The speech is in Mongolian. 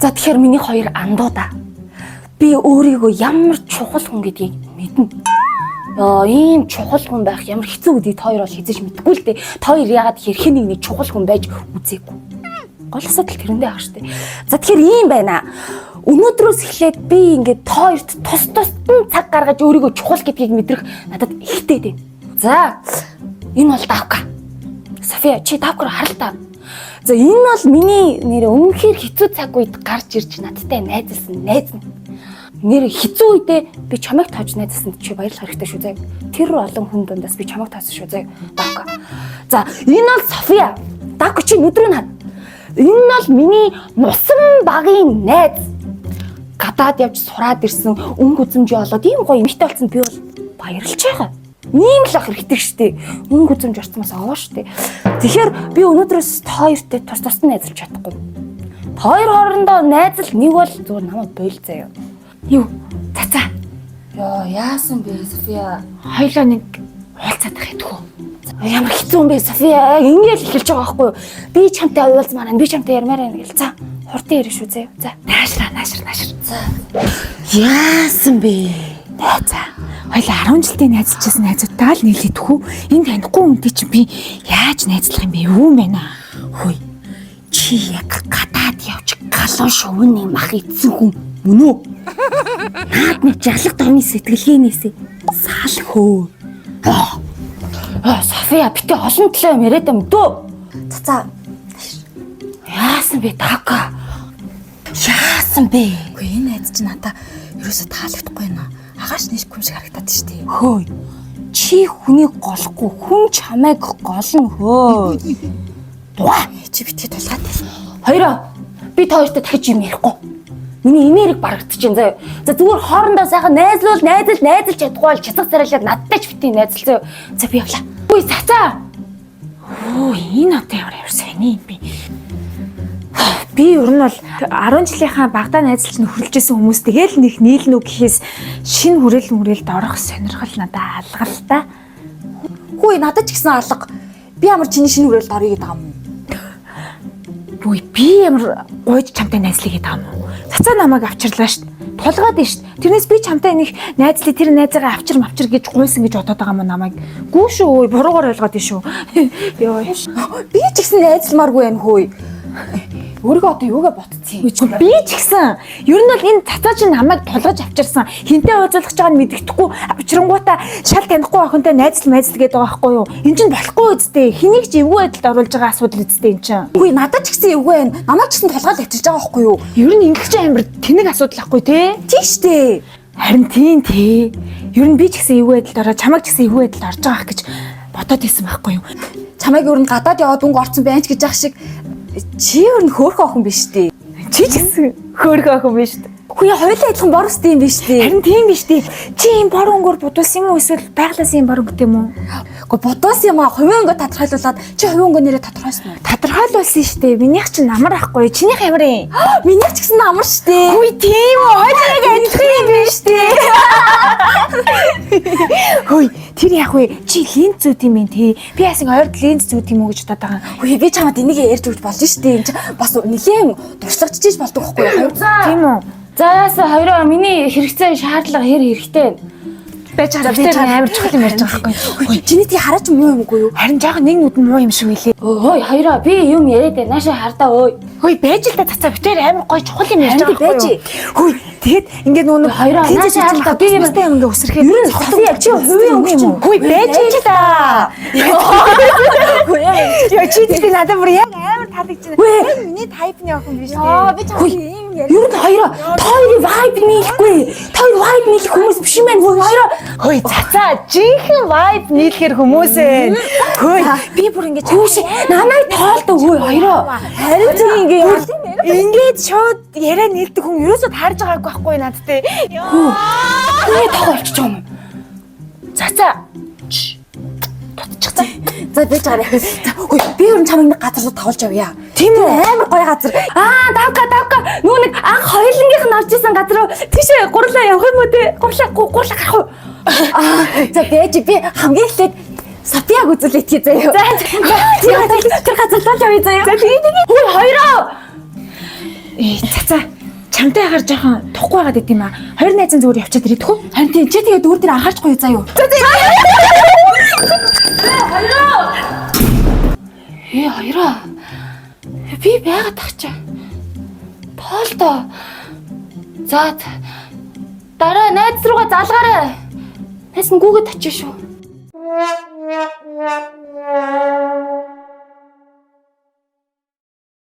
За тэгэхээр миний хоёр андуудаа. Би өөрийгөө ямар чухал хүн гэдгийг мэднэ. Ийм чухал хүн байх ямар хэцүү гэдгийг та хоёр бол хизэж мэдгүй л дээ. Та хоёр яагаад хэрхэн нэг чухал хүн байж үзээгүй. Гол асуудал тэрэндээ байгаа шүү дээ. За тэгэхээр ийм байна. Өнөөдрөөс эхлээд би ингээд та хоёрт тус цаг гаргаж өөрийгөө чухал гэдгийг мэдрэх надад ихтэй дээ. За энэ бол давка. София чи давкаар харалтаа. За энэ бол миний нэр үнэхээр хэцүү цаг үед гарч ирж надтай найзалсан найз нь. Нэр хэцүү үедээ би чамайг тоож найзалсанд чи баярлах хэрэгтэй шүү заяа. Тэр олон хүн дундаас би чамайг тоосон шүү заяа. Давка. За энэ бол София. Давка чи өдрөө наа. Энэ бол миний мусан багын найз. Гадаад явж сураад ирсэн өнгө үзэмжээ болоод ийм гоё эмэгтэй болсон би бол баярлж байгаа. Ийм л ах хэрэгтэй штэ. Өнгө үзэмж орцмоос аваа штэ. Тэгэхээр би өнөөдрөөс та хоёртой тус найзалж чадахгүй. Та хоёр хоорондоо найзал нэг бол зүгээр намайг бойл заяа. Юу? Цацаа. Яа, яасан бэ София? Хоёлоо нэг уулзаад байх гэдэггүй. Ямар хэцүү юм бэ София? Ингээл эхэлж байгаа байхгүй юу? Би чамтай уулзмаар байна. Би чамтай ярмаар байна гэл. За, хурдан ярина шүү заяа. За, наашир. За. Яасан бэ? За. Хоёлаа 10 жилдээ найзалжсэн найзуудтай л нийлэдэхүү. Энэ танихгүй хүнтэй чи би яаж найзлах юм бэ? Юу вэ наа? Хөөе. Чи яг гадаад явж галуу шувны мах эцэн хүн мөн үү? Наад нэг жалах дорны сэтгэлгээнээсээ салхөө. София битээ олон төлөө юм яриад юм дөө. За. Яасан бэ така? Яасан бэ? Үгүй энэ найз чи надаа ерөөсө таалагдахгүй байна. Агаш нэг хүн шиг харагдаад штий. Хөөе. Чи хүнийг голохгүй хүн чамайг голно хөө. Дуа чи битгий тулгаад байна. Хоёроо би та хоёртой дахиж юм ярихгүй. Миний энерги барагдчихээн заяа. За зүгээр хоорондоо сайхан найзалж чадахгүй бол чацаг царайлаад надтай ч битгий найзал заяа. За би явлаа. Үгүй цацаа. Энэ одоо ямар сони юм бэ? Би ер нь бол 10 жилийнхаа багадаа найзалж нөхөрлөжсэн хүмүүс тэгэл нэг нийлнэ үү гэхээс шинэ хүрээлд орох сонирхол надад алгалтай. Хөөе надад ч гэсэн алга. Би ямар чиний шинэ хүрээлд орё гэдэг юм. Үгүй би ямар гойж чамтай найзлах гэдэг юм. Цацаа намайг авчирлаа шít. Тулгаад нь шít. Тэрнээс би чамтай нэг найзлыг тэр найзаагаа авчир гэж гуйсан гэж бодоод байгаа юм намайг. Гүү шүү буруугаар ойлгоод нь шүү. Йоо. Би ч гэсэн найзламааргүй юм хөөе. Өөрийгөө одоо юугаа ботцсон. Би ч гэсэн ер нь бол энэ цацаа чинь намайг тулгаж авчирсан. Хинтээ уулзах байгааг нь мэддэхгүй авчирангуудаа шал танихгүй охинтой найзл гэдэг байгаа байхгүй юу? Энэ чинь болохгүй үсттэй. Хэнийг ч эвгүй байдалд оруулж байгаа асуудал үсттэй энэ чинь. Үгүй надад ч гэсэн эвгүй байна. Намайг ч гэсэн тулгаад авчирж байгаа байхгүй юу? Ер нь ингэх чинь амар тэнэг асуудал ахгүй те. Тийш дээ. Харин тийм те. Ер нь би ч гэсэн эвгүй байдалд ороо чамайг ч гэсэн эвгүй байдалд орж байгаа гэж бодоод исэн байхгүй юу? Чамайг ер нь гадаад яваад өнгө орцсон байж гэж ах шиг чи ер нь хөөрхөн охин биш үү? Чи ч гэсэн хөөрхөн охин биш үү? Хөөе хоёулаа адилхан бор өстэй юм биш үү? Харин тийм биш үү? Чи ийм бор өнгөөр будуулсан юм уу эсвэл байглаас ийм бор өнгөтэй юм уу? Гэхдээ будуулсан юм аа хувийн өнгө тодорхойлуулаад чи хувийн өнгө нэрээ тодорхойлсон уу? Тодорхойлуулсан шүү дээ. Минийх чинь намар ахгүй. Чинийх ямар юм? Минийх ч гэсэн намар шүү дээ. Хөөе тийм үү? Хоёулаа адилхан юм биш үү? Хөөе тэр яг вэ? Чи линз зүүд юм тий. Би яасан ойрд линз зүүд юм уу гэж бодоод байгаа. Хөөе би чамд энийг ярьж өгч болно шүү дээ. Энд чи бас нэлээд туршлагачиж болдог байхгүй юу? Тийм үү? За хоёроо миний хэрэгцээ шаардлага хэрэгтэй. Байж байгаа амар чухал юм ярьж байгаа байхгүй. Чиний тий хараач муу юмгүй юу? Харин жаахан нэг нүд муу юм шиг үлээ. Ой хоёроо би юм яриад байна. Наашаа хардаа ой. Хөөе байж л та цацаа битээр амар гоё чухал юм ярьж байгаа байхгүй юу? Хөөе тэгэд ингээд нөгөө хоёроо наашаа хардаа би юмстай юм ингээ үсрэхээ. Ер нь София чи хувийн өнгө юм уу? Хөөе байж л та. Яа чи тий надад бүр яг амар таалагдчихна. Миний тайпны охин биш үү? Би чамд ийм яриа. Ер нь хоёроо та хоёрын vibe нийлэхгүй. Та хоёр vibe нийлэх хүмүүс биш юм байна. Хоёроо хөөе цацаа жинхэнэ vibe нийлэхэр хүмүүс ээ. Хөөе би бүр ингэж хүүш намайг тоолдог хөөе хоёроо. Харин тийм ингээд шууд яриа нийлдэг хүн ерөөсөө таарж байгаагүй байхгүй надтай. Хөөе тоо болчих юм. Цацаа тотчихсан. За бэж гараа. Хөөе би ер нь чамайг нэг газар руу тавуулж явъя. Тийм үү? Амар гоё газар. Давка. Нүү нэг анх хоёулангийнх нь орж исэн газар руу тийшээ гурлаа явах юм уу те? Гурлаа гарах уу? За бэж би хамгийн эхлээд Софияг үзүүлээд хий заяа. За тэр газар руу явъя заяа. За тэгээ. Хөөе хоёроо. Цацаа. Чамтай хагаар жоохон тухгүй байгаад идэв юм аа. Хоёр найзын зүгээр явчихад ирэдэх үү? Харин тий, чи тэгээд өөр дээр анхаарахгүй заа юу. Хоёроо. Би байгаад тахчаа. Тоолдоо. За дараа найз руугаа залгаарай. Найз нь гүгэд очив шүү.